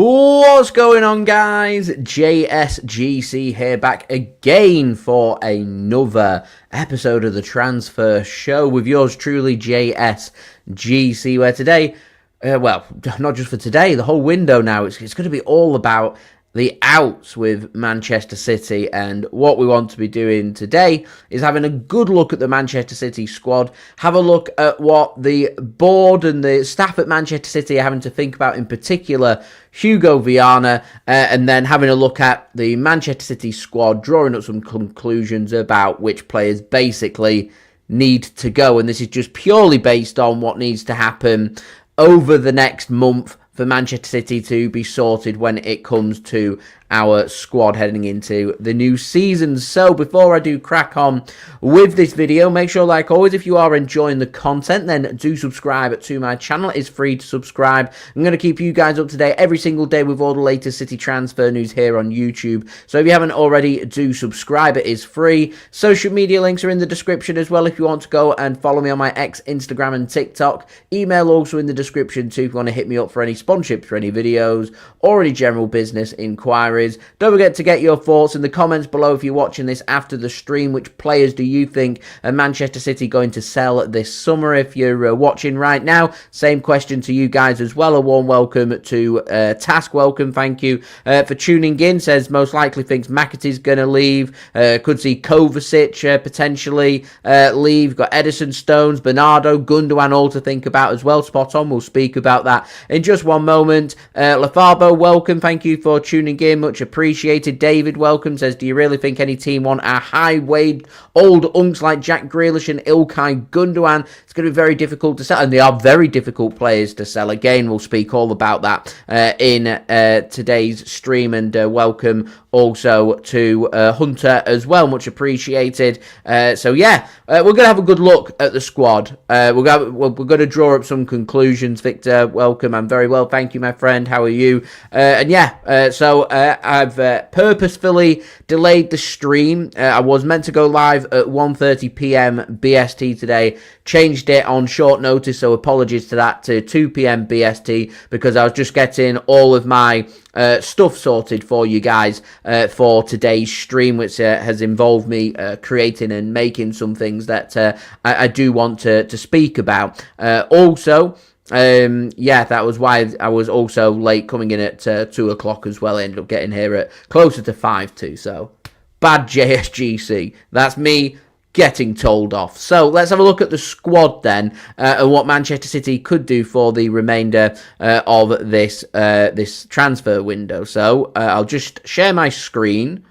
What's going on, guys? JSGC here, back again for another episode of the Transfer Show with yours truly, JSGC, where today, well, not just for today, the whole window now, it's going to be all about the outs with Manchester City, and what we want to be doing today is having a good look at the Manchester City squad, have a look at what the board and the staff at Manchester City are having to think about, in particular Hugo Viana, and then having a look at the Manchester City squad, drawing up some conclusions about which players basically need to go. And this is just purely based on what needs to happen over the next month for Manchester City to be sorted when it comes to our squad heading into the new season. So before I do crack on with this video, make sure, like always, if you are enjoying the content, then do subscribe to my channel. It is free to subscribe. I'm going to keep you guys up to date every single day with all the latest City transfer news here on YouTube. So if you haven't already, do subscribe. It is free. Social media links are in the description as well if you want to go and follow me on my X, Instagram and TikTok. Email also in the description too if you want to hit me up for any sponsorships for any videos or any general business inquiries. Don't forget to get your thoughts in the comments below if you're watching this after the stream. Which players do you think are Manchester City going to sell this summer? If you're watching right now, same question to you guys as well. A warm welcome to Task. Welcome, thank you for tuning in. Says most likely thinks McAtee's going to leave. Could see Kovacic potentially leave. Got Edison, Stones, Bernardo, Gundogan all to think about as well. Spot on. We'll speak about that in just one moment. Lafarbo, welcome. Thank you for tuning in. Much appreciated. David, welcome. Says, do you really think any team want a high-wage old unks like Jack Grealish and Ilkay Gundogan? It's going to be very difficult to sell, and they are very difficult players to sell. Again, we'll speak all about that in today's stream, and welcome also to Hunter as well. Much appreciated. So yeah, we're going to have a good look at the squad. We're going to draw up some conclusions. Victor, welcome. I'm very well, thank you, my friend. How are you? And yeah, so I've purposefully delayed the stream. I was meant to go live at 1:30 p.m. BST today. Changed it on short notice, so apologies to that, to 2 p.m. BST, because I was just getting all of my stuff sorted for you guys for today's stream, which has involved me creating and making some things that I do want to speak about. Also, yeah, that was why I was also late coming in at 2 o'clock as well. I ended up getting here at closer to 5 too, so bad JSGC. That's me getting told off. So let's have a look at the squad then, and what Manchester City could do for the remainder of this this transfer window. So I'll just share my screen,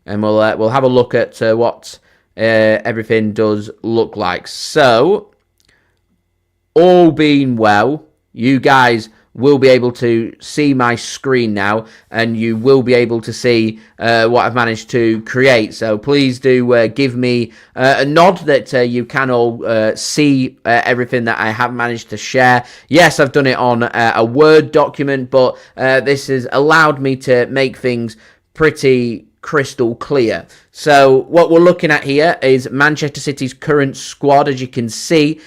and we'll have a look at what everything does look like. So, all being well, you guys will be able to see my screen now, and you will be able to see what I've managed to create. So please do give me a nod that you can all see everything that I have managed to share. Yes, I've done it on a Word document, but this has allowed me to make things pretty crystal clear. So what we're looking at here is Manchester City's current squad. As you can see,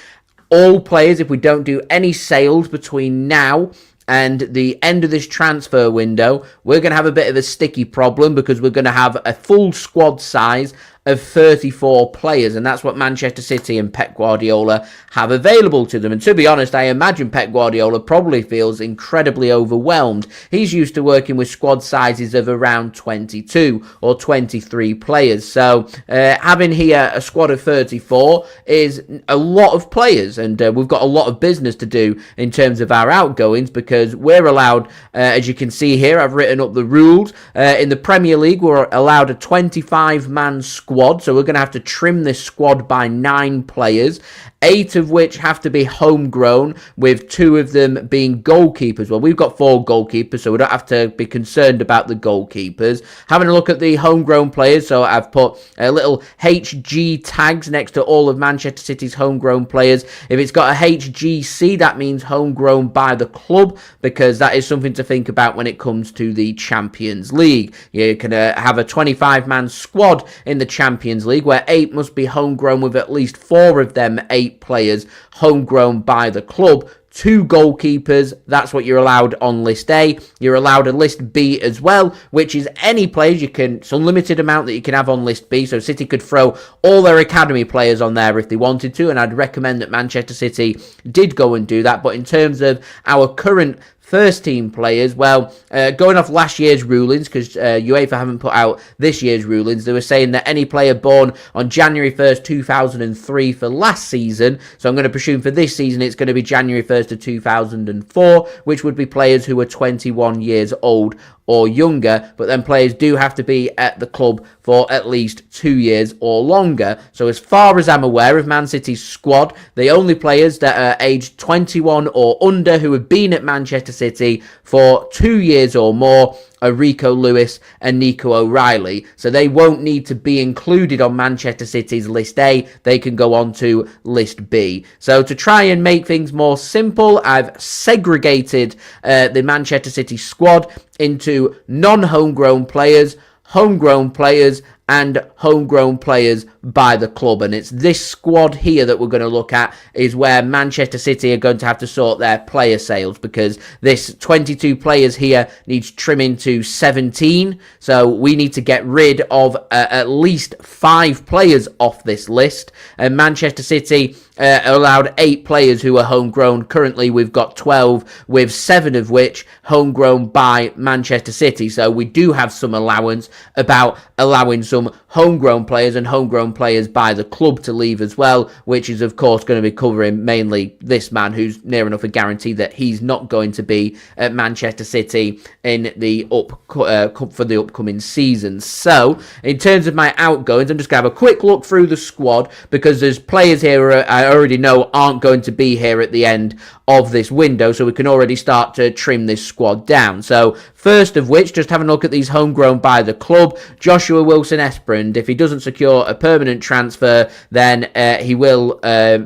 all players, if we don't do any sales between now and the end of this transfer window, we're going to have a bit of a sticky problem, because we're going to have a full squad size of 34 players, and that's what Manchester City and Pep Guardiola have available to them. And to be honest, I imagine Pep Guardiola probably feels incredibly overwhelmed. He's used to working with squad sizes of around 22 or 23 players, so having here a squad of 34 is a lot of players, and we've got a lot of business to do in terms of our outgoings, because we're allowed, as you can see here, I've written up the rules. In the Premier League, we're allowed a 25-man squad. So we're going to have to trim this squad by 9 players, 8 of which have to be homegrown, with 2 of them being goalkeepers. Well, we've got 4 goalkeepers, so we don't have to be concerned about the goalkeepers. Having a look at the homegrown players, so I've put little HG tags next to all of Manchester City's homegrown players. If it's got a HGC, that means homegrown by the club, because that is something to think about when it comes to the Champions League. You can have a 25-man squad in the Champions League, where 8 must be homegrown, with at least 4 of them 8 players homegrown by the club. 2 goalkeepers. That's what you're allowed on list A. You're allowed a list B as well, which is any players it's unlimited amount that you can have on list B. So City could throw all their academy players on there if they wanted to, and I'd recommend that Manchester City did go and do that. But in terms of our current first team players, well, going off last year's rulings, because UEFA haven't put out this year's rulings, they were saying that any player born on January 1st, 2003 for last season, so I'm going to presume for this season it's going to be January 1st of 2004, which would be players who are 21 years old or younger, but then players do have to be at the club for at least 2 years or longer. So as far as I'm aware of Man City's squad, the only players that are aged 21 or under who have been at Manchester City for 2 years or more are Rico Lewis and Nico O'Reilly. So they won't need to be included on Manchester City's list A. They can go on to list B. So to try and make things more simple, I've segregated the Manchester City squad into non-homegrown players, homegrown players, and homegrown players by the club. And it's this squad here that we're going to look at is where Manchester City are going to have to sort their player sales, because this 22 players here needs trimming to 17. So we need to get rid of at least 5 players off this list. And Manchester City allowed 8 players who are homegrown. Currently we've got 12, with 7 of which homegrown by Manchester City. So we do have some allowance about allowing some homegrown players and homegrown players by the club to leave as well, which is of course going to be covering mainly this man, who's near enough a guarantee that he's not going to be at Manchester City in the for the upcoming season. So in terms of my outgoings, I'm just going to have a quick look through the squad, because there's players here I already know aren't going to be here at the end of this window, so we can already start to trim this squad down. So first of which, just having a look at these homegrown by the club, Joshua Wilson-Esperand. If he doesn't secure a permanent transfer, then he will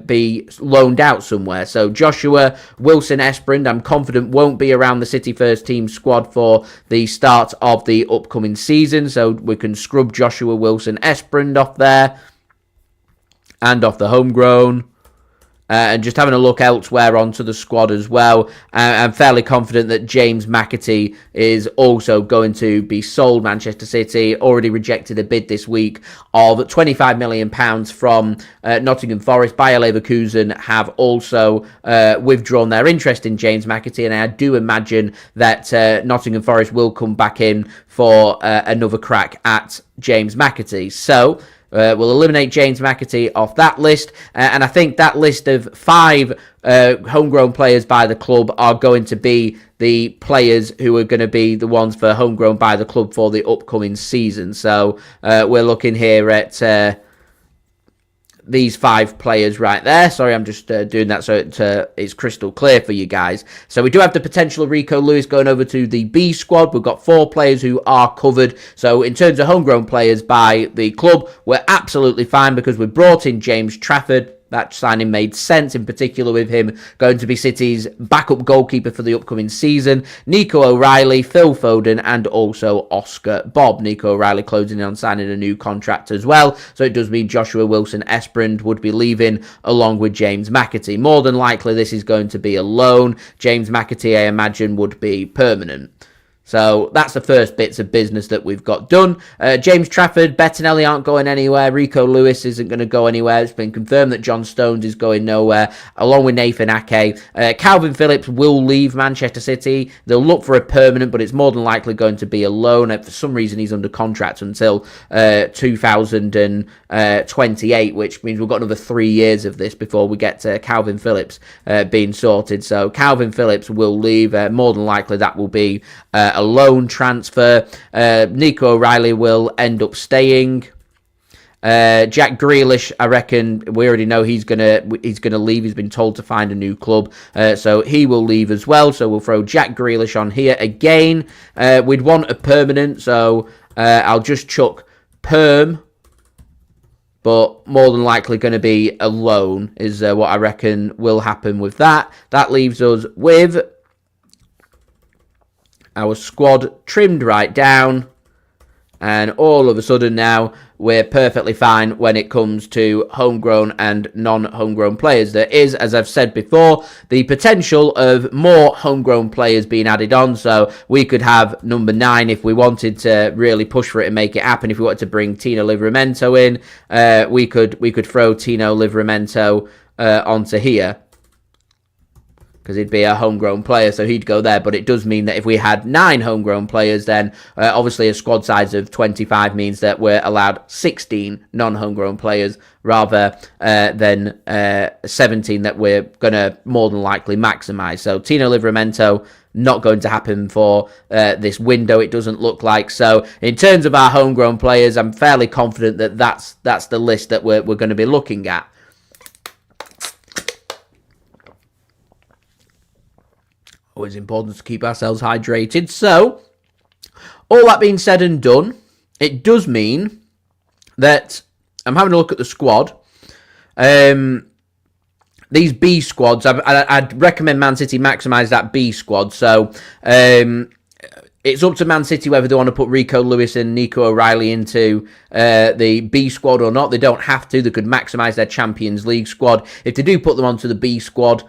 be loaned out somewhere. So Joshua Wilson-Esperand, I'm confident, won't be around the City first team squad for the start of the upcoming season, so we can scrub Joshua Wilson-Esperand off there and off the homegrown. And just having a look elsewhere onto the squad as well, I'm fairly confident that James McAtee is also going to be sold. Manchester City already rejected a bid this week of £25 million from Nottingham Forest. Bayer Leverkusen have also withdrawn their interest in James McAtee, and I do imagine that Nottingham Forest will come back in for another crack at James McAtee. So we'll eliminate James McAtee off that list, and I think that list of 5 homegrown players by the club are going to be the players who are going to be the ones for homegrown by the club for the upcoming season. So we're looking here at these 5 players right there. Sorry, I'm just doing that so it's crystal clear for you guys. So we do have the potential of Rico Lewis going over to the B squad. We've got 4 players who are covered. So in terms of homegrown players by the club, we're absolutely fine, because we brought in James Trafford. That signing made sense, in particular with him going to be City's backup goalkeeper for the upcoming season. Nico O'Reilly, Phil Foden, and also Oscar Bob. Nico O'Reilly closing in on signing a new contract as well, so it does mean Joshua Wilson-Esperand would be leaving along with James McAtee. More than likely this is going to be a loan. James McAtee, I imagine, would be permanent. So that's the first bits of business that we've got done. James Trafford, Bettinelli aren't going anywhere. Rico Lewis isn't going to go anywhere. It's been confirmed that John Stones is going nowhere, along with Nathan Ake. Calvin Phillips will leave Manchester City. They'll look for a permanent, but it's more than likely going to be a loan. For some reason, he's under contract until 2028, which means we've got another 3 years of this before we get to Calvin Phillips being sorted. So Calvin Phillips will leave. More than likely, that will be a loan transfer. Nico O'Reilly will end up staying. Jack Grealish, I reckon we already know he's gonna leave. He's been told to find a new club, so he will leave as well. So we'll throw Jack Grealish on here again. We'd want a permanent, so I'll just chuck perm, but more than likely going to be a loan is what I reckon will happen with that. That leaves us with our squad trimmed right down, And all of a sudden now, we're perfectly fine when it comes to homegrown and non-homegrown players. There is, as I've said before, the potential of more homegrown players being added on. So we could have number 9 if we wanted to really push for it and make it happen. If we wanted to bring Tino Livramento in, we could throw Tino Livramento onto here, because he'd be a homegrown player, so he'd go there. But it does mean that if we had 9 homegrown players, then obviously a squad size of 25 means that we're allowed 16 non-homegrown players rather than 17 that we're going to more than likely maximise. So Tino Livramento, not going to happen for this window, it doesn't look like. So in terms of our homegrown players, I'm fairly confident that that's the list that we're going to be looking at. Always important to keep ourselves hydrated. So, all that being said and done, it does mean that I'm having a look at the squad. These B squads, I'd recommend Man City maximise that B squad. So, it's up to Man City whether they want to put Rico Lewis and Nico O'Reilly into the B squad or not. They don't have to. They could maximise their Champions League squad. If they do put them onto the B squad,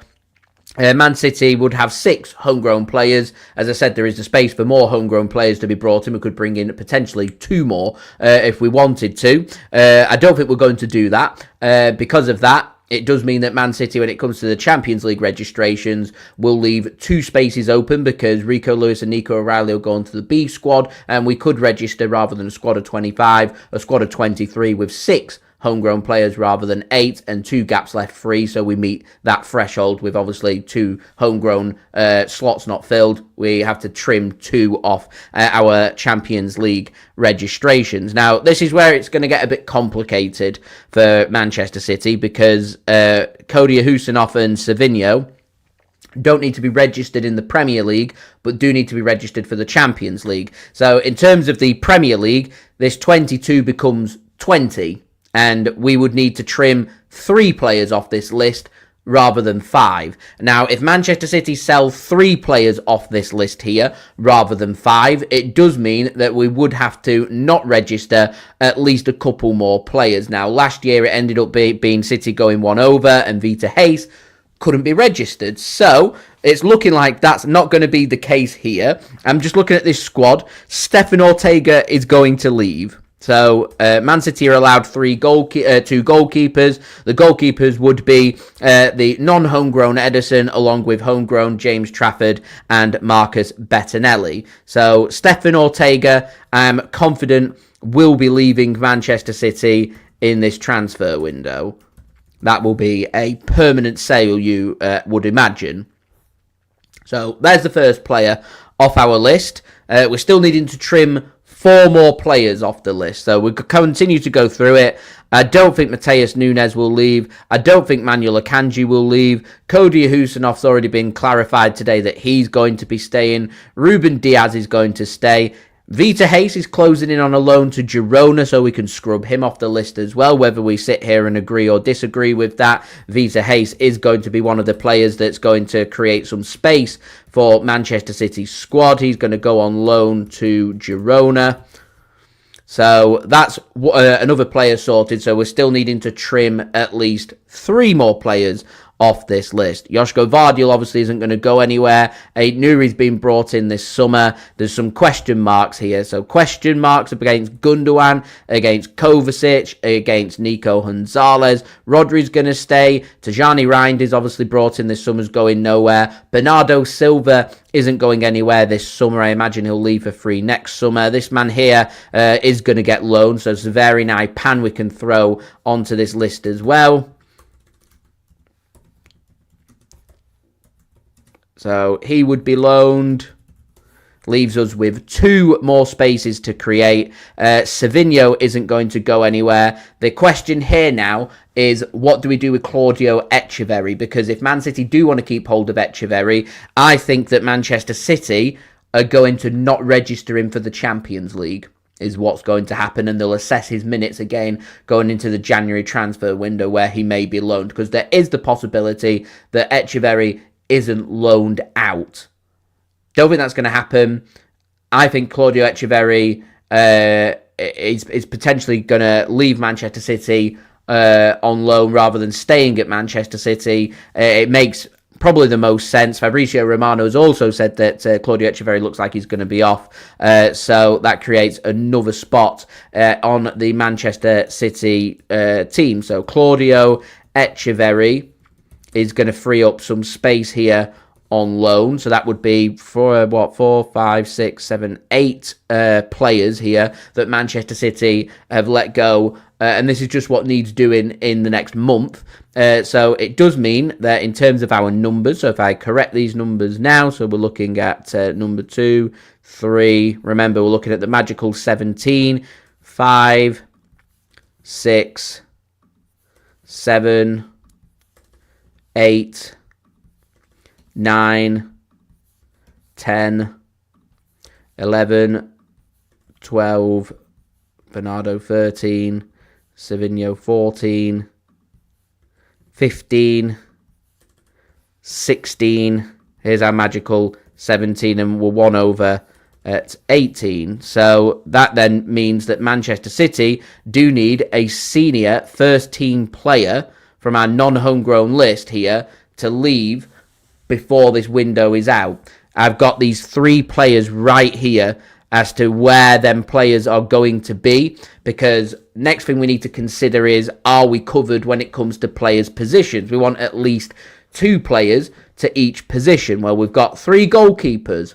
Man City would have 6 homegrown players. As I said, there is the space for more homegrown players to be brought in. We could bring in potentially 2 more if we wanted to. I don't think we're going to do that. Because of that, it does mean that Man City, when it comes to the Champions League registrations, will leave 2 spaces open, because Rico Lewis and Nico O'Reilly will go into the B squad, and we could register, rather than a squad of 25, a squad of 23 with 6 homegrown players rather than 8, and 2 gaps left free. So we meet that threshold with obviously 2 homegrown slots not filled. We have to trim 2 off our Champions League registrations. Now, this is where it's going to get a bit complicated for Manchester City, because Cody Husinov and Savinho don't need to be registered in the Premier League, but do need to be registered for the Champions League. So in terms of the Premier League, this 22 becomes 20. And we would need to trim 3 players off this list rather than 5. Now, if Manchester City sell 3 players off this list here rather than 5, it does mean that we would have to not register at least a couple more players. Now, last year it ended up being City going 1 over, and Vita Hayes couldn't be registered. So it's looking like that's not going to be the case here. I'm just looking at this squad. Stefan Ortega is going to leave. So, Man City are allowed 2 goalkeepers. The goalkeepers would be the non-homegrown Edison, along with homegrown James Trafford and Marcus Bettinelli. So, Stefan Ortega, I'm confident, will be leaving Manchester City in this transfer window. That will be a permanent sale, you would imagine. So, there's the first player off our list. We're still needing to trim 4 more players off the list. So we could continue to go through it. I don't think Mateus Nunes will leave. I don't think Manuel Akanji will leave. Cody Husinov's already been clarified today that he's going to be staying. Ruben Diaz is going to stay. Vita Hayes is closing in on a loan to Girona, so we can scrub him off the list as well. Whether we sit here and agree or disagree with that, Vita Hayes is going to be one of the players that's going to create some space for Manchester City's squad. He's going to go on loan to Girona. So that's another player sorted. So we're still needing to trim at least 3 more players off this list. Joško Vardiol obviously isn't going to go anywhere. Nuri's been brought in this summer. There's some question marks here. So question marks against Gundogan, against Kovacic, against Nico Gonzalez. Rodri's going to stay. Tajani Reinders obviously brought in this summer's going nowhere. Bernardo Silva isn't going anywhere this summer. I imagine he'll leave for free next summer. This man here is going to get loaned. So Severin Ipan we can throw onto this list as well. So he would be loaned. Leaves us with 2 more spaces to create. Savinho isn't going to go anywhere. The question here now is, what do we do with Claudio Echeverri? Because if Man City do want to keep hold of Echeverri, I think that Manchester City are going to not register him for the Champions League, is what's going to happen, and they'll assess his minutes again going into the January transfer window where he may be loaned, because there is the possibility that Echeverri isn't loaned out. Don't think that's going to happen. I think Claudio Echeverri is potentially going to leave Manchester City on loan rather than staying at Manchester City. It makes probably the most sense. Fabrizio Romano has also said that Claudio Echeverri looks like he's going to be off. So that creates another spot on the Manchester City team. So Claudio Echeverri is going to free up some space here on loan. So that would be for 4, 5, 6, 7, 8 players here that Manchester City have let go. And this is just what needs doing in the next month. So it does mean that in terms of our numbers, so if I correct these numbers now, so we're looking at number 2, 3, remember we're looking at the magical 17, 5, 6, 7, 8, 9, 10, 11, 12, Bernardo 13, Savinho 14, 15, 16, here's our magical 17, and we're 1 over at 18. So that then means that Manchester City do need a senior first team player from our non-homegrown list here to leave before this window is out. I've got these 3 players right here as to where them players are going to be, because next thing we need to consider is, are we covered when it comes to players' positions? We want at least 2 players to each position. Well, we've got 3 goalkeepers.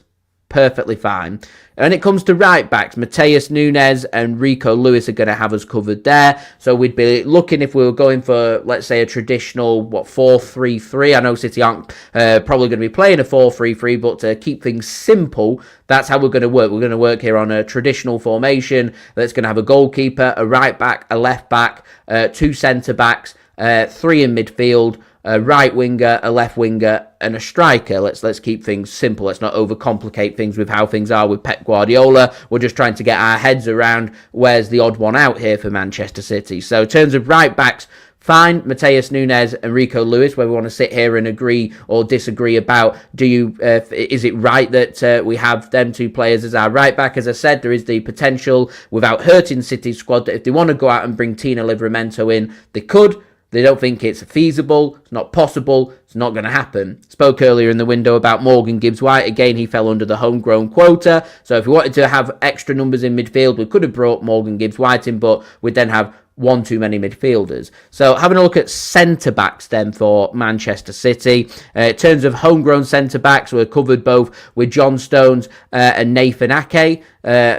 Perfectly fine. When it comes to right backs, Mateus Nunes and Rico Lewis are going to have us covered there. So we'd be looking, if we were going for, let's say, a traditional 4-3-3. I know City aren't probably going to be playing a 4-3-3, but to keep things simple, that's how we're going to work. We're going to work here on a traditional formation that's going to have a goalkeeper, a right back, a left back, 2 centre backs, 3 in midfield, a right winger, a left winger, and a striker. Let's keep things simple. Let's not overcomplicate things with how things are with Pep Guardiola. We're just trying to get our heads around where's the odd one out here for Manchester City. So in terms of right backs, fine, Mateus Nunes and Rico Lewis, where we want to sit here and agree or disagree about, is it right that we have them 2 players as our right back? As I said, there is the potential, without hurting City's squad, that if they want to go out and bring Tino Livramento in, they could. They don't think it's feasible, it's not possible, it's not going to happen. Spoke earlier in the window about Morgan Gibbs-White. Again, he fell under the homegrown quota. So if we wanted to have extra numbers in midfield, we could have brought Morgan Gibbs-White in, but we'd then have 1 too many midfielders. So having a look at centre-backs then for Manchester City. In terms of homegrown centre-backs, we're covered both with John Stones and Nathan Ake.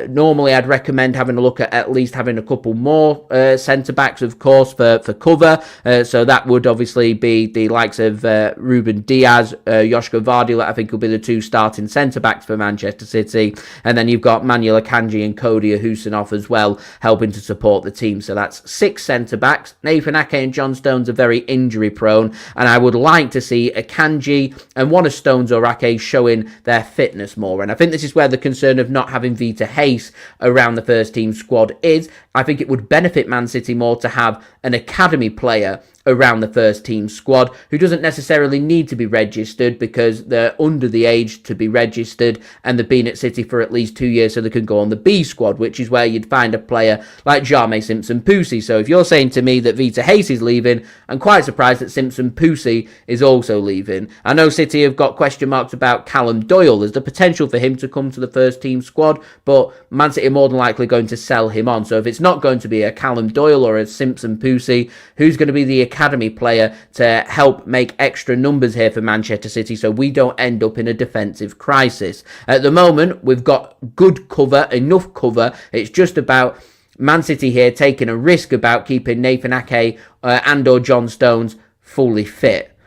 Normally, I'd recommend having a look at least having a couple more centre-backs, of course, for cover. So that would obviously be the likes of Ruben Diaz, Joško Vardy, I think will be the 2 starting centre-backs for Manchester City. And then you've got Manuel Akanji and Cody Ahusanov as well, helping to support the team. So that's 6 centre-backs. Nathan Ake and John Stones are very injury-prone, and I would like to see Akanji and one of Stones or Ake showing their fitness more. And I think this is where the concern of not having Vita Hayes around the first team squad is. I think it would benefit Man City more to have an academy player around the first team squad who doesn't necessarily need to be registered because they're under the age to be registered and they've been at City for at least 2 years, so they can go on the B squad, which is where you'd find a player like Jaime Simpson-Pusey. So if you're saying to me that Vita Hayes is leaving, I'm quite surprised that Simpson-Pusey is also leaving. I know City have got question marks about Callum Doyle. There's the potential for him to come to the first team squad, but Man City are more than likely going to sell him on. So if it's not going to be a Callum Doyle or a Simpson-Pusey, who's going to be the academy player to help make extra numbers here for Manchester City so we don't end up in a defensive crisis? At the moment, we've got good cover, enough cover. It's just about Man City here taking a risk about keeping Nathan Ake and or John Stones fully fit.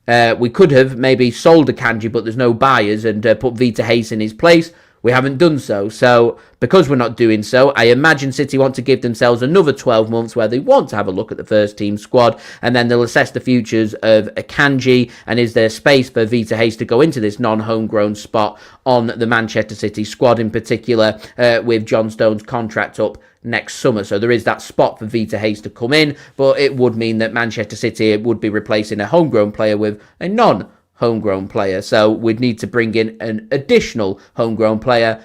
We could have maybe sold Akanji, but there's no buyers, and put Vita Hayes in his place. We haven't done so. So because we're not doing so, I imagine City want to give themselves another 12 months where they want to have a look at the first team squad, and then they'll assess the futures of Akanji, and is there space for Vita Hayes to go into this non-homegrown spot on the Manchester City squad, in particular with John Stones' contract up next summer. So there is that spot for Vita Hayes to come in, but it would mean that Manchester City would be replacing a homegrown player with a non-homegrown homegrown player. So we'd need to bring in an additional homegrown player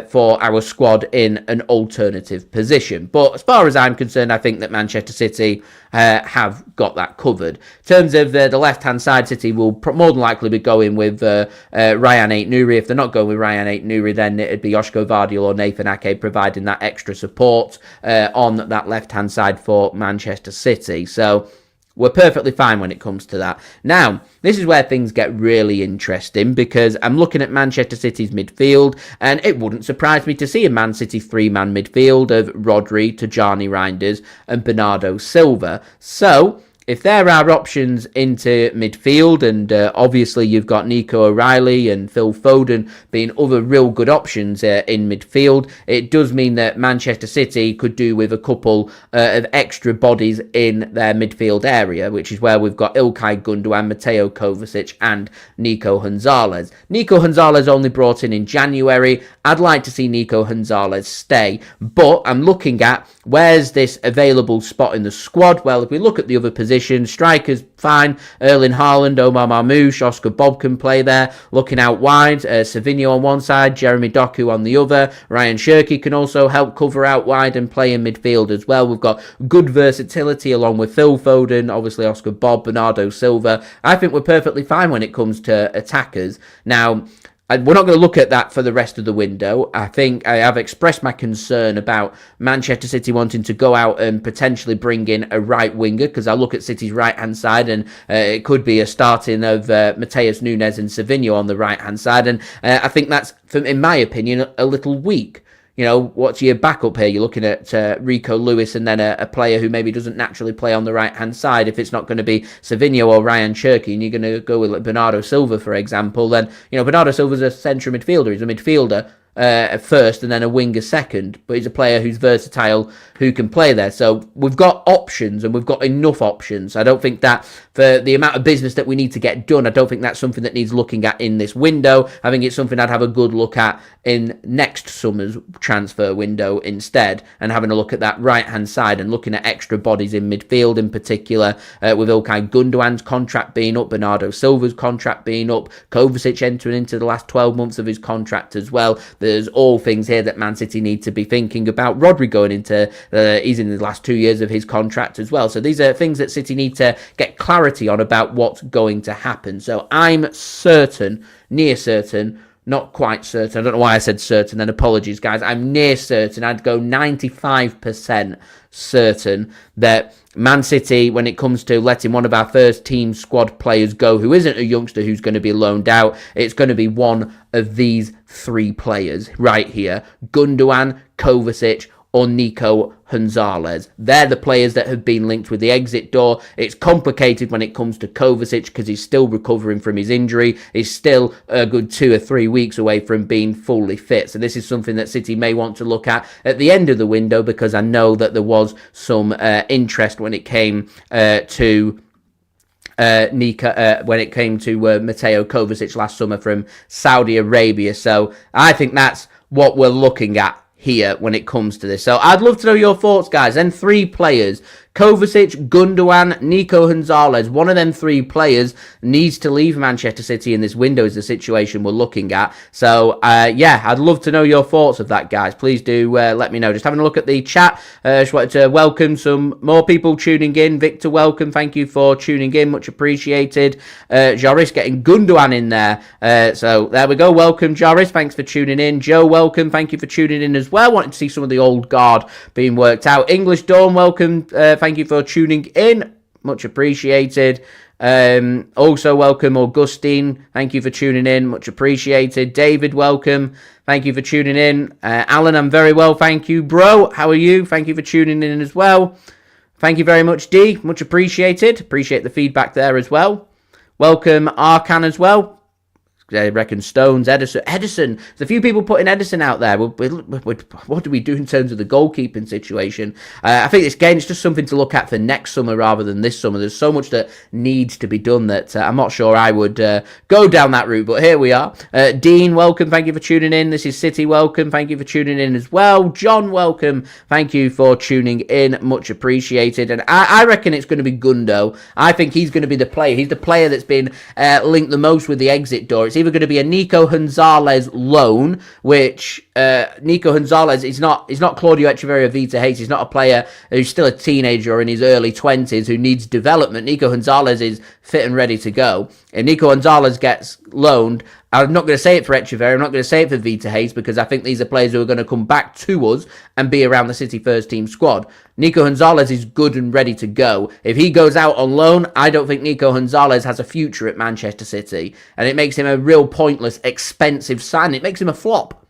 for our squad in an alternative position. But as far as I'm concerned, I think that Manchester City have got that covered. In terms of the left-hand side, City will more than likely be going with Ryan Ait-Nouri. If they're not going with Ryan Ait-Nouri, then it'd be Joško Vardiol or Nathan Ake providing that extra support on that left-hand side for Manchester City. So we're perfectly fine when it comes to that. Now, this is where things get really interesting, because I'm looking at Manchester City's midfield, and it wouldn't surprise me to see a Man City three-man midfield of Rodri, Tajani Reinders and Bernardo Silva. So if there are options into midfield, and obviously you've got Nico O'Reilly and Phil Foden being other real good options in midfield, it does mean that Manchester City could do with a couple of extra bodies in their midfield area, which is where we've got Ilkay Gundogan, Mateo Kovacic and Nico Gonzalez. Nico Gonzalez only brought in January. I'd like to see Nico Gonzalez stay, but I'm looking at where's this available spot in the squad. Well, if we look at the other positions, strikers, fine. Erling Haaland, Omar Marmoush, Oscar Bob can play there. Looking out wide, Savinho on one side, Jeremy Doku on the other. Ryan Cherki can also help cover out wide and play in midfield as well. We've got good versatility along with Phil Foden, obviously Oscar Bob, Bernardo Silva. I think we're perfectly fine when it comes to attackers. Now, we're not going to look at that for the rest of the window. I think I have expressed my concern about Manchester City wanting to go out and potentially bring in a right winger, because I look at City's right-hand side and it could be a starting of Mateus Nunes and Savinho on the right-hand side. And I think that's, in my opinion, a little weak. You know, what's your backup here? You're looking at Rico Lewis and then a player who maybe doesn't naturally play on the right-hand side. If it's not going to be Savinho or Ryan Cherki and you're going to go with Bernardo Silva, for example, then, you know, Bernardo Silva's a central midfielder. He's a midfielder at first and then a winger second, but he's a player who's versatile, who can play there. So we've got options, and we've got enough options. I don't think that for the amount of business that we need to get done, I don't think that's something that needs looking at in this window. I think it's something I'd have a good look at in next summer's transfer window instead, and having a look at that right-hand side and looking at extra bodies in midfield in particular, with Ilkay Gundogan's contract being up, Bernardo Silva's contract being up, Kovacic entering into the last 12 months of his contract as well. There's all things here that Man City need to be thinking about. Rodri going into, he's in the last 2 years of his contract as well. So these are things that City need to get clarity on about what's going to happen. So I'm certain, near certain, not quite certain. I don't know why I said certain, and apologies, guys. I'm near certain. I'd go 95% certain that Man City, when it comes to letting one of our first team squad players go, who isn't a youngster who's going to be loaned out, it's going to be one of these three players right here. Gundogan, Kovacic, or Nico Gonzalez. They're the players that have been linked with the exit door. It's complicated when it comes to Kovacic because he's still recovering from his injury. He's still a good 2 or 3 weeks away from being fully fit. So this is something that City may want to look at the end of the window, because I know that there was some interest when it came to when it came to Mateo Kovacic last summer from Saudi Arabia. So I think that's what we're looking at here when it comes to this. So I'd love to know your thoughts, guys. Then three players: Kovacic, Gundogan, Nico Gonzalez. One of them three players needs to leave Manchester City in this window is the situation we're looking at. So, yeah, I'd love to know your thoughts of that, guys. Please do let me know. Just having a look at the chat. Just wanted to welcome some more people tuning in. Victor, welcome. Thank you for tuning in. Much appreciated. Joris getting Gundogan in there. So, there we go. Welcome, Joris. Thanks for tuning in. Joe, welcome. Thank you for tuning in as well. Wanted to see some of the old guard being worked out. English Dawn, welcome. Thank you for tuning in. Much appreciated. Also, welcome, Augustine. Thank you for tuning in. Much appreciated. David, welcome. Thank you for tuning in. Alan, I'm very well. Thank you, bro. How are you? Thank you for tuning in as well. Thank you very much, D. Much appreciated. Appreciate the feedback there as well. Welcome, Arkan, as well. I reckon Stones, Ederson. There's a few people putting Ederson out there. What do we do in terms of the goalkeeping situation? I think this game is just something to look at for next summer rather than this summer. There's so much that needs to be done that I'm not sure I would go down that route, but here we are. Dean, welcome. Thank you for tuning in. This is City. Welcome. Thank you for tuning in as well. John, welcome. Thank you for tuning in. Much appreciated. And I reckon it's going to be Gundo. I think he's going to be the player. He's the player that's been linked the most with the exit door. It's either going to be a Nico Gonzalez loan, which Nico Gonzalez is not Claudio Echeverria Vita Hayes. He's not a player who's still a teenager or in his early 20s who needs development. Nico Gonzalez is fit and ready to go. If Nico Gonzalez gets loaned, I'm not going to say it for Echeverria, I'm not going to say it for Vita Hayes, because I think these are players who are going to come back to us and be around the City first team squad. Nico Gonzalez is good and ready to go. If he goes out on loan, I don't think Nico Gonzalez has a future at Manchester City, and it makes him a real pointless, expensive sign. It makes him a flop.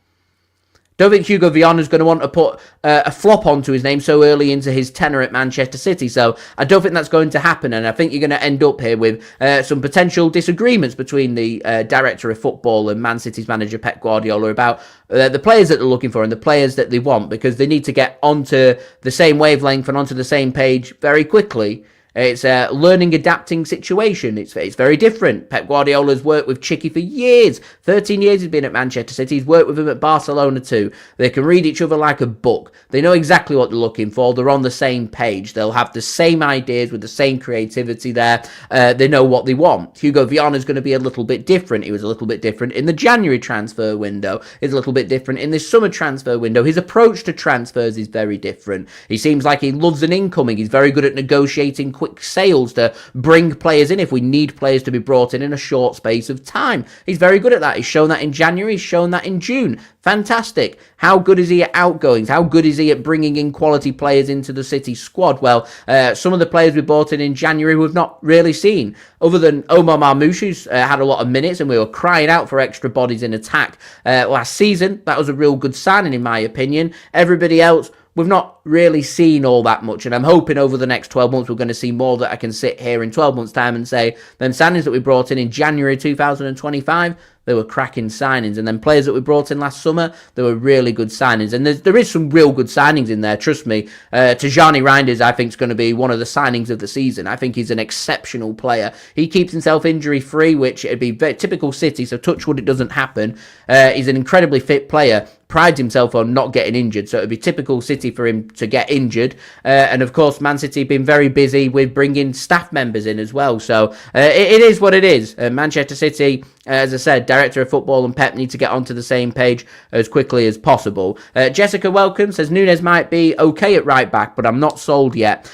Don't think Hugo Viana's going to want to put a flop onto his name so early into his tenure at Manchester City. So I don't think that's going to happen. And I think you're going to end up here with some potential disagreements between the director of football and Man City's manager Pep Guardiola about the players that they're looking for and the players that they want, because they need to get onto the same wavelength and onto the same page very quickly. It's a learning, adapting situation. It's very different. Pep Guardiola's worked with Chicky for years. 13 years he's been at Manchester City. He's worked with him at Barcelona too. They can read each other like a book. They know exactly what they're looking for. They're on the same page. They'll have the same ideas with the same creativity there. They know what they want. Hugo Viana's going to be a little bit different. He was a little bit different in the January transfer window. He's a little bit different in this summer transfer window. His approach to transfers is very different. He seems like he loves an incoming. He's very good at negotiating quick sales to bring players in if we need players to be brought in a short space of time. He's very good at that. He's shown that in January. He's shown that in June. Fantastic. How good is he at outgoings? How good is he at bringing in quality players into the City squad? Well, some of the players we brought in January we've not really seen. Other than Omar Marmoush, who's had a lot of minutes, and we were crying out for extra bodies in attack last season. That was a real good signing in my opinion. Everybody else, we've not really seen all that much, and I'm hoping over the next 12 months we're going to see more, that I can sit here in 12 months' time and say, them signings that we brought in January 2025, they were cracking signings. And then players that we brought in last summer, they were really good signings. And there is some real good signings in there, trust me. Tijani Reinders, I think, is going to be one of the signings of the season. I think he's an exceptional player. He keeps himself injury-free, which would be very typical City, so touch wood it doesn't happen. He's an incredibly fit player. Prides himself on not getting injured, so it would be typical City for him to get injured. And of course, Man City have been very busy with bringing staff members in as well. So it is what it is. Manchester City, as I said, director of football and Pep need to get onto the same page as quickly as possible. Jessica welcome says Nunes might be okay at right back, but I'm not sold yet.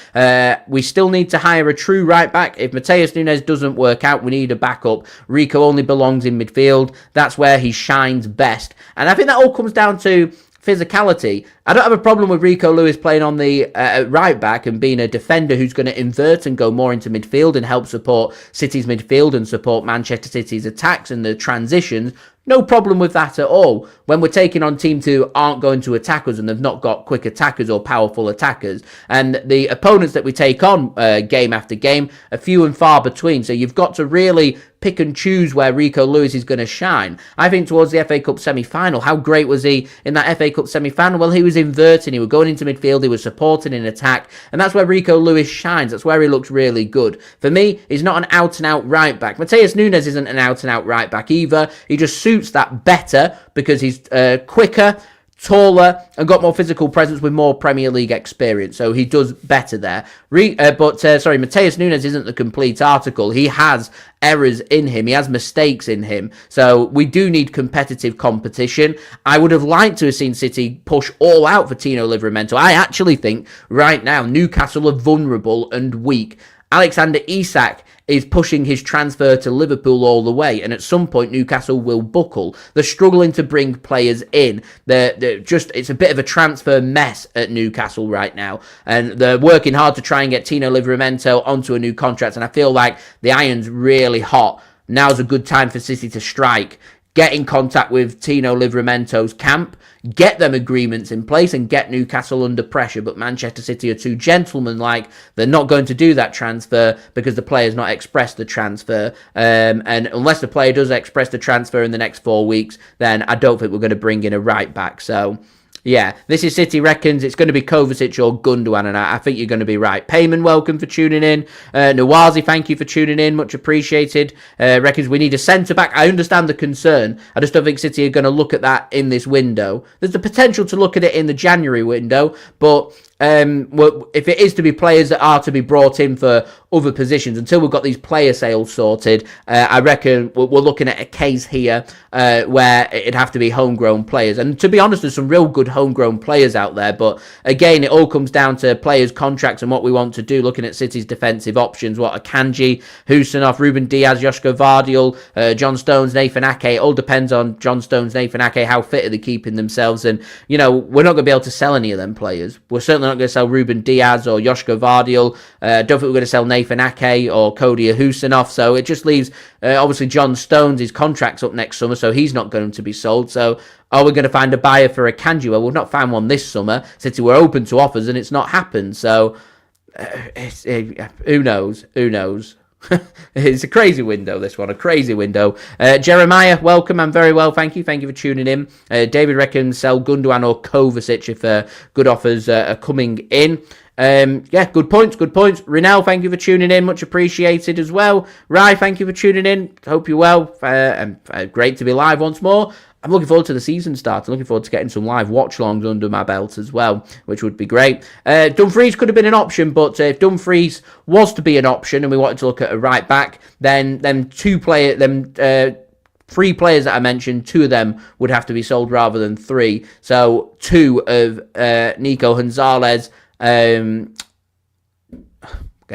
We still need to hire a true right back. If Mateus Nunes doesn't work out, we need a backup. Rico only belongs in midfield. That's where he shines best. And I think that all comes down to physicality. I don't have a problem with Rico Lewis playing on the right back and being a defender who's going to invert and go more into midfield and help support City's midfield and support Manchester City's attacks and the transitions. No problem with that at all. When we're taking on teams who aren't going to attack us and they've not got quick attackers or powerful attackers. And the opponents that we take on game after game are few and far between. So you've got to really pick and choose where Rico Lewis is going to shine. I think towards the FA Cup semi-final, how great was he in that FA Cup semi-final? Well, he was inverting. He was going into midfield. He was supporting in attack. And that's where Rico Lewis shines. That's where he looks really good. For me, he's not an out-and-out right back. Mateus Nunes isn't an out-and-out right back either. He just suits that better because he's quicker, taller, and got more physical presence with more Premier League experience. So he does better there. Mateus Nunes isn't the complete article. He has errors in him. He has mistakes in him. So we do need competitive competition. I would have liked to have seen City push all out for Tino Livramento. I actually think right now Newcastle are vulnerable and weak. Alexander Isak is pushing his transfer to Liverpool all the way, and at some point Newcastle will buckle. They're struggling to bring players in. It's a bit of a transfer mess at Newcastle right now, and they're working hard to try and get Tino Livramento onto a new contract, and I feel like the iron's really hot. Now's a good time for City to strike. get in contact with Tino Livramento's camp, get them agreements in place and get Newcastle under pressure. But Manchester City are too gentlemanlike. They're not going to do that transfer because the player's not expressed the transfer. And unless the player does express the transfer in the next 4 weeks, then I don't think we're going to bring in a right back. So yeah, this is City reckons it's going to be Kovacic or Gundogan, and I think you're going to be right. Payman, welcome for tuning in. Nawazi, thank you for tuning in. Much appreciated. Reckons we need a centre-back. I understand the concern. I just don't think City are going to look at that in this window. There's the potential to look at it in the January window, but if it is to be players that are to be brought in for other positions, until we've got these player sales sorted, I reckon we're looking at a case here where it'd have to be homegrown players. And to be honest, there's some real good homegrown players out there, but again, it all comes down to players' contracts and what we want to do, looking at City's defensive options. What Akanji, Husanov, Ruben Diaz, Joshko Vardiol, John Stones, Nathan Ake. It all depends on John Stones, Nathan Ake, how fit are they keeping themselves. And, you know, we're not going to be able to sell any of them players. We're certainly not going to sell Ruben Diaz or Joshko Vardiol. Don't think we're going to sell Nathan Ake or Cody Husanov. So it just leaves, obviously, John Stones, his contract's up next summer, so he's not going to be sold. So are we going to find a buyer for Akanji? Well, we've not found one this summer. City were open to offers and it's not happened. So who knows? Who knows? It's a crazy window, this one, a crazy window. Jeremiah, welcome. I'm very well, thank you. Thank you for tuning in. David reckons sell Gundogan or Kovacic if good offers are coming in. Yeah, good points, good points. Rinal, thank you for tuning in, much appreciated as well. Rai, thank you for tuning in. Hope you're well. Great to be live once more. I'm looking forward to the season start. I'm looking forward to getting some live watch-alongs under my belt as well, which would be great. Dumfries could have been an option, but if Dumfries was to be an option and we wanted to look at a right back, then three players that I mentioned, 2 of them would have to be sold rather than 3. So 2 of Nico Gonzalez, getting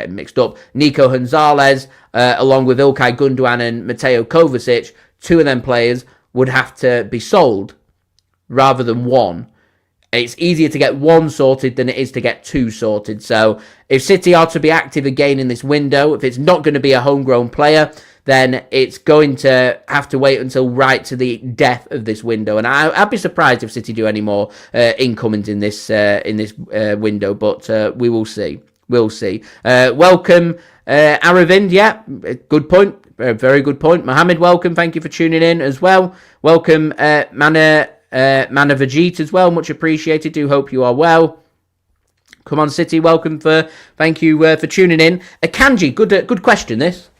mixed up, Nico Gonzalez, along with Ilkay Gundogan and Mateo Kovacic, 2 of them players would have to be sold rather than 1. It's easier to get 1 sorted than it is to get 2 sorted. So if City are to be active again in this window, if it's not going to be a homegrown player, then it's going to have to wait until right to the death of this window. And I'd be surprised if City do any more incomings in this window, but we will see. We'll see. Welcome, Aravind. Yeah, good point. Very good point. Mohammed, welcome. Thank you for tuning in as well. Welcome, Mana Vajit as well. Much appreciated. Do hope you are well. Come on, City. Welcome. Thank you for tuning in. Akanji, good question. This.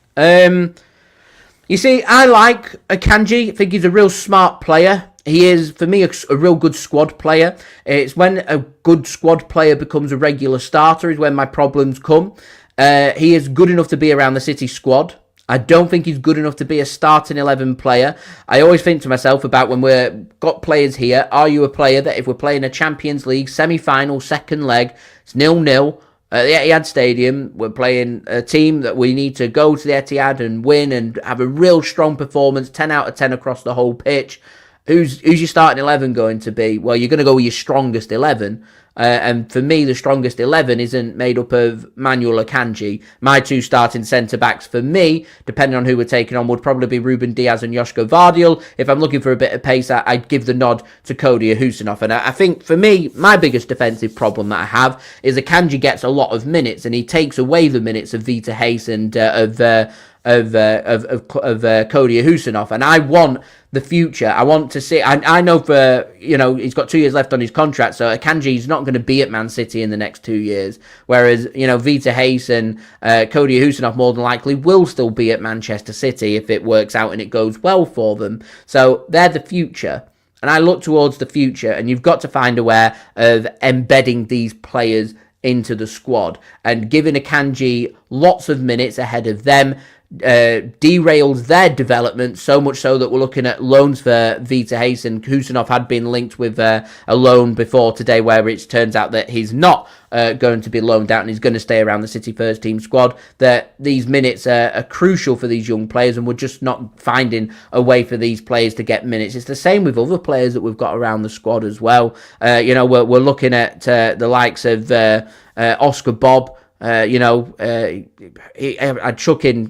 You see, I like Akanji. I think he's a real smart player. He is, for me, a real good squad player. It's when a good squad player becomes a regular starter is when my problems come. He is good enough to be around the City squad. I don't think he's good enough to be a starting 11 player. I always think to myself about when we've got players here, are you a player that if we're playing a Champions League semi-final, second leg, it's 0-0 at the Etihad Stadium, we're playing a team that we need to go to the Etihad and win and have a real strong performance, 10 out of 10 across the whole pitch. Who's your starting 11 going to be? Well, you're going to go with your strongest 11. And for me, the strongest 11 isn't made up of Manuel Akanji. My 2 starting centre-backs for me, depending on who we're taking on, would probably be Ruben Diaz and Joshko Vardiol. If I'm looking for a bit of pace, I'd give the nod to Cody Husanov. And I think, for me, my biggest defensive problem that I have is Akanji gets a lot of minutes, and he takes away the minutes of Vita Hayes and of Cody Husanov. And I want the future. I want to see. I know for, he's got 2 years left on his contract, so Akanji's not going to be at Man City in the next 2 years. Whereas, Vita Hayes and Cody Husanov more than likely will still be at Manchester City if it works out and it goes well for them. So they're the future. And I look towards the future, and you've got to find a way of embedding these players into the squad and giving Akanji lots of minutes ahead of them. Derails their development so much so that we're looking at loans for Vita Hayes, and Husanov had been linked with a loan before today where it turns out that he's not going to be loaned out and he's going to stay around the City first team squad. That these minutes are crucial for these young players, and we're just not finding a way for these players to get minutes. It's the same with other players that we've got around the squad as well. We're looking at the likes of Oscar Bob, I'd chuck in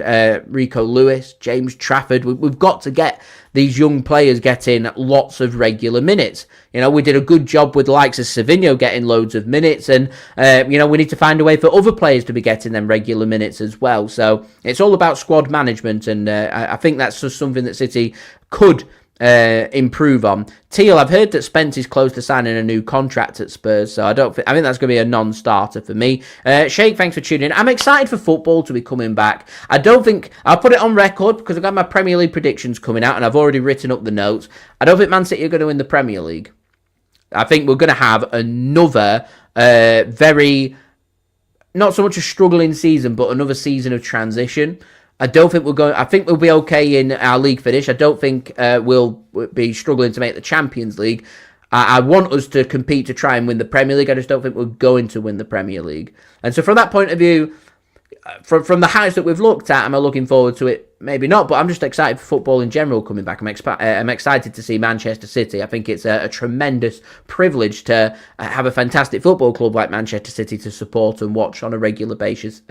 Rico Lewis, James Trafford. We've got to get these young players getting lots of regular minutes. We did a good job with the likes of Savinho getting loads of minutes, and we need to find a way for other players to be getting them regular minutes as well. So it's all about squad management, and I think that's just something that City could improve on. Teal, I've heard that Spence is close to signing a new contract at Spurs, so I think that's going to be a non-starter for me. Sheikh, thanks for tuning in. I'm excited for football to be coming back. I don't think I'll put it on record because I've got my Premier League predictions coming out and I've already written up the notes. I don't think Man City are going to win the Premier League. I think we're going to have another very, not so much a struggling season, but another season of transition. I don't think I think we'll be okay in our league finish. I don't think we'll be struggling to make the Champions League. I want us to compete to try and win the Premier League. I just don't think we're going to win the Premier League. And so from that point of view, from the heights that we've looked at, am I looking forward to it? Maybe not, but I'm just excited for football in general coming back. I'm excited to see Manchester City. I think it's a tremendous privilege to have a fantastic football club like Manchester City to support and watch on a regular basis,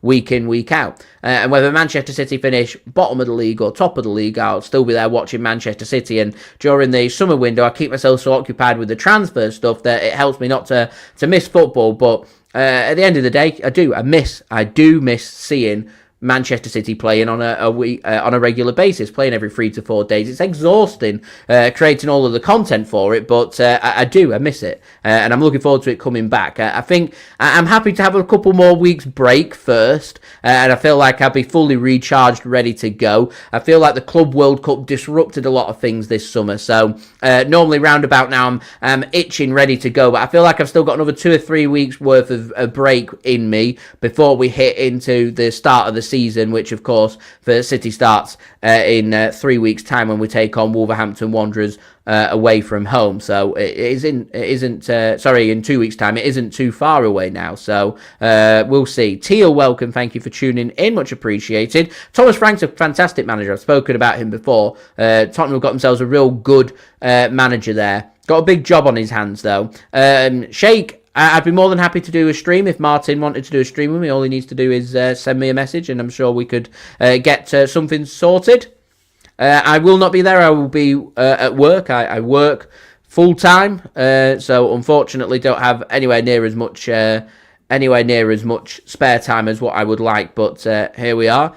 week in, week out. And whether Manchester City finish bottom of the league or top of the league, I'll still be there watching Manchester City. And during the summer window, I keep myself so occupied with the transfer stuff that it helps me not to miss football. But at the end of the day, I do miss seeing Manchester City playing on a regular basis, playing every 3 to 4 days. It's exhausting creating all of the content for it, but I miss it, and I'm looking forward to it coming back. I think I'm happy to have a couple more weeks break first, and I feel like I'll be fully recharged, ready to go. I feel like the Club World Cup disrupted a lot of things this summer, so normally round about now I'm itching, ready to go, but I feel like I've still got another 2 or 3 weeks worth of a break in me before we hit into the start of the season, which of course for City starts in 3 weeks' time when we take on Wolverhampton Wanderers away from home. So in 2 weeks' time. It isn't too far away now. So we'll see. Teal, welcome. Thank you for tuning in. Much appreciated. Thomas Frank's a fantastic manager. I've spoken about him before. Tottenham have got themselves a real good manager there. Got a big job on his hands though. Sheikh, I'd be more than happy to do a stream if Martin wanted to do a stream with me. All he needs to do is send me a message, and I'm sure we could get something sorted. I will not be there. I will be at work. I work full time, so unfortunately don't have anywhere near as much spare time as what I would like. But here we are.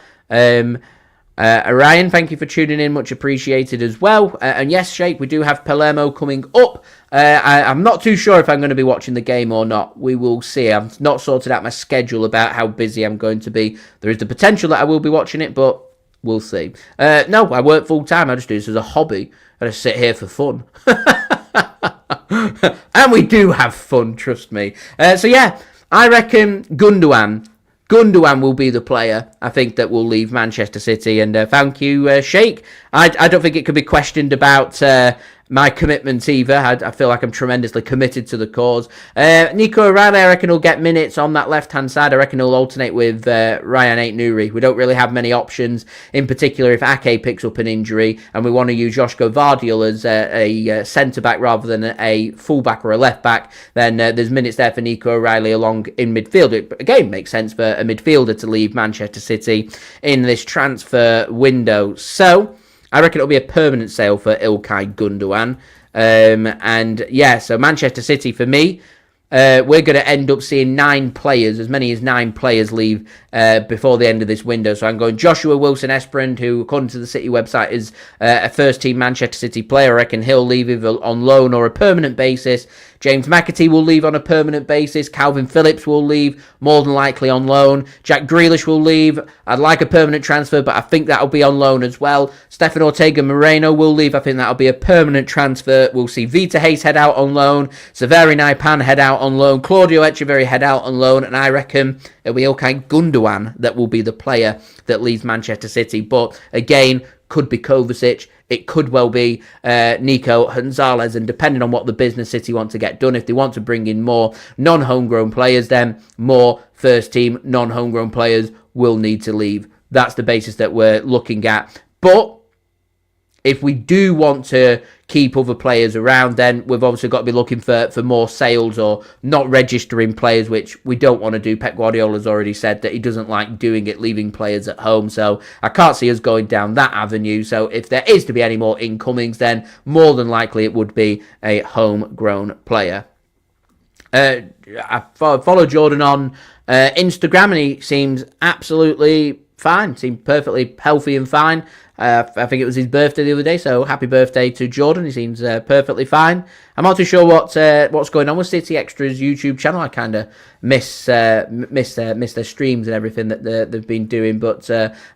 Ryan, thank you for tuning in, much appreciated as well. And yes, Sheikh, we do have Palermo coming up. I'm not too sure if I'm going to be watching the game or not. We will see. I've not sorted out my schedule about how busy I'm going to be. There is the potential that I will be watching it, but we'll see. No, I work full time. I just do this as a hobby. I just sit here for fun. And we do have fun, trust me. So yeah, I reckon Gundogan will be the player, I think, that will leave Manchester City. And thank you, Sheikh. I don't think it could be questioned about my commitment either. I feel like I'm tremendously committed to the cause. Nico O'Reilly, I reckon, will get minutes on that left-hand side. I reckon he'll alternate with Ryan Aït-Nouri. We don't really have many options, in particular if Ake picks up an injury, and we want to use Joško Vardiol as a centre-back rather than a full-back or a left-back, then there's minutes there for Nico O'Reilly along in midfield. It, again, makes sense for a midfielder to leave Manchester City in this transfer window. So I reckon it'll be a permanent sale for Ilkay Gundogan. And yeah, so Manchester City, for me, we're going to end up seeing as many as 9 players leave before the end of this window. So I'm going Joshua Wilson-Esperand, who, according to the City website, is a first-team Manchester City player. I reckon he'll leave either on loan or a permanent basis. James McAtee will leave on a permanent basis. Calvin Phillips will leave, more than likely on loan. Jack Grealish will leave. I'd like a permanent transfer, but I think that'll be on loan as well. Stefan Ortega-Moreno will leave. I think that'll be a permanent transfer. We'll see Vita Hayes head out on loan. Severi Naipan head out on loan. Claudio Echeverri head out on loan. And I reckon it'll be Ilkay Gundogan that will be the player that leaves Manchester City. But again, could be Kovacic. It could well be Nico Gonzalez, and depending on what the business City want to get done, if they want to bring in more non-homegrown players, then more first-team non-homegrown players will need to leave. That's the basis that we're looking at. But if we do want to keep other players around, then we've obviously got to be looking for more sales or not registering players, which we don't want to do. Pep Guardiola's already said that he doesn't like doing it, leaving players at home. So I can't see us going down that avenue. So if there is to be any more incomings, then more than likely it would be a homegrown player. I follow Jordan on Instagram, and he seems absolutely fine. Seemed perfectly healthy and fine. I think it was his birthday the other day, so happy birthday to Jordan. He seems perfectly fine. I'm not too sure what's going on with City Extra's YouTube channel. I kind of miss their streams and everything that they've been doing, but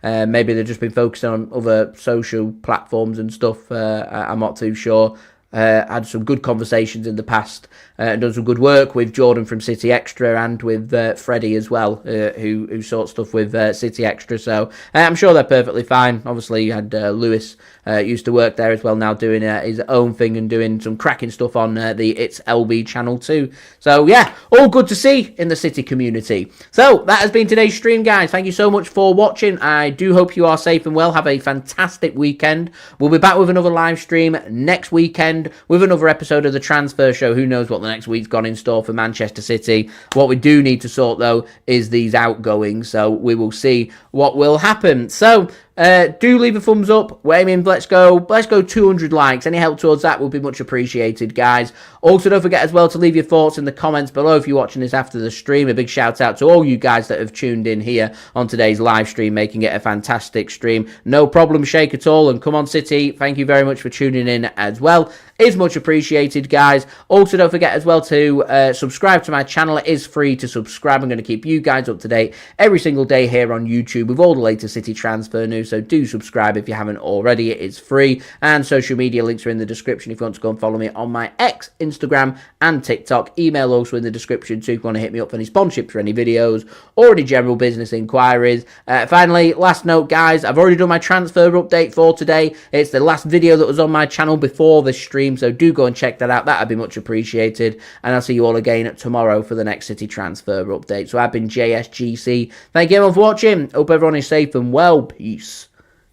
maybe they've just been focusing on other social platforms and stuff. I'm not too sure. Had some good conversations in the past and done some good work with Jordan from City Extra and with Freddie as well, who sort stuff with City Extra. So I'm sure they're perfectly fine. Obviously, you had Lewis used to work there as well, now doing his own thing and doing some cracking stuff on the It's LB channel too. So yeah, all good to see in the City community. So that has been today's stream, guys. Thank you so much for watching. I do hope you are safe and well. Have a fantastic weekend. We'll be back with another live stream next weekend with another episode of the Transfer Show. Who knows what the next week's got in store for Manchester City. What we do need to sort, though, is these outgoings. So we will see what will happen. So do leave a thumbs up. We're aiming, let's go 200 likes. Any help towards that will be much appreciated, guys. Also, don't forget as well to leave your thoughts in the comments below if you're watching this after the stream. A big shout out to all you guys that have tuned in here on today's live stream, making it a fantastic stream. No problem, shake at all. And come on, City, thank you very much for tuning in as well. Is much appreciated, guys. Also, don't forget as well to subscribe to my channel. It is free to subscribe. I'm going to keep you guys up to date every single day here on YouTube with all the latest City transfer news. So do subscribe if you haven't already. It is free. And social media links are in the description if you want to go and follow me on my X, Instagram, and TikTok. Email also in the description too if you want to hit me up for any sponsorships for any videos or any general business inquiries. Finally, last note, guys, I've already done my transfer update for today. It's the last video that was on my channel before this stream. So do go and check that out. That'd be much appreciated. And I'll see you all again tomorrow for the next City transfer update. So I've been JSGC. Thank you everyone for watching. Hope everyone is safe and well. Peace.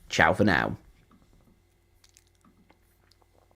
Ciao for now.